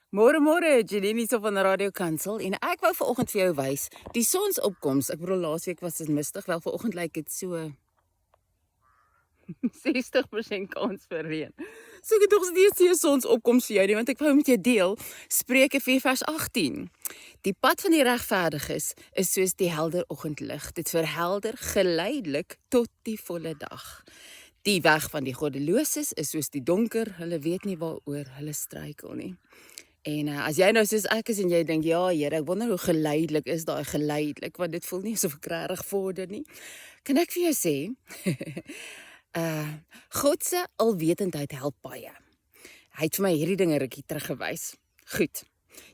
Môre, Janine hier so van Radio Kansel en ek wou vanoggend vir jou wys, die sonsopkoms, ek bedoel laasweek was dit mistig, wel vanoggend lyk dit so 60% kans vir reën. So ek het tog steeds hier sonsopkoms vir jou nie, want ek wou met jou deel, Spreuke 4 vers 18. Die pad van die regverdiges is soos die helder oggendlig, dit verhelder geleidelik tot die volle dag. Die weg van die goddeloses is soos die donker, hulle weet nie waaroor hulle struikel nie. En as jy nou soos ek is en jy dink, ja Here, ek wonder hoe geleidelik is daai geleidelik, want dit voel nie asof ek regtig vorder nie. Kan ek vir jou sê, God se alwetendheid help baie. Hy het vir my hierdie dinge rukkie teruggewys. Goed,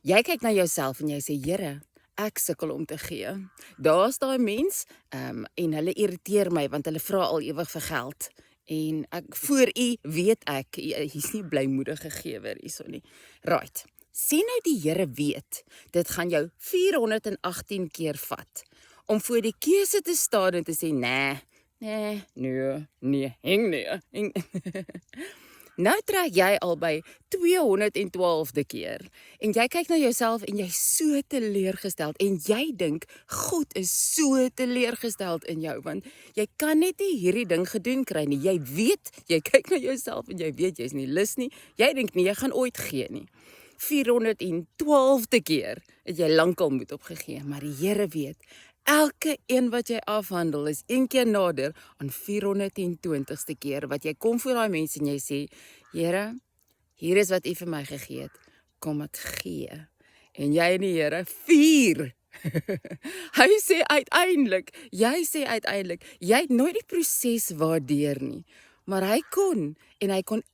jy kyk na jouself en jy sê, Here, ek sukkel om te gee. Daar's daai mens, en hulle irriteer my, want hulle vra al ewig vir geld. En ek voor u weet ek, hier's nie blymoedige gewer hierso nie. Right. Sien nou die Here weet, dit gaan jou 418 keer vat, om voor die keuse te staan en te sê, nee, heng nee. Nou trek jy al by 212de keer, en jy kyk na jouself en jy so teleurgesteld, en jy dink, God is so teleurgesteld in jou, want jy kan net nie hierdie ding gedoen kry nie, jy weet, jy kyk na jouself en jy weet, jy is nie lus nie, jy dink nie, jy gaan ooit gee nie. 412de keer het jy lankal moed opgegee, maar die Here weet, elke een wat jy afhandel is een keer nader aan 420ste keer, wat jy kom voor daai mense en jy sê, Here, hier is wat u vir my gegee het, kom ek gee. En jy en die Here, 4. Hy sê uiteindelik, jy het nooit die proses waardeur nie, maar hy kon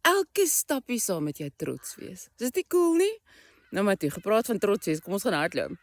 elke stappie saam met jou trots wees. Is dit nie cool nie? Nou maar toe, gepraat van trots wees, kom ons gaan hardloop.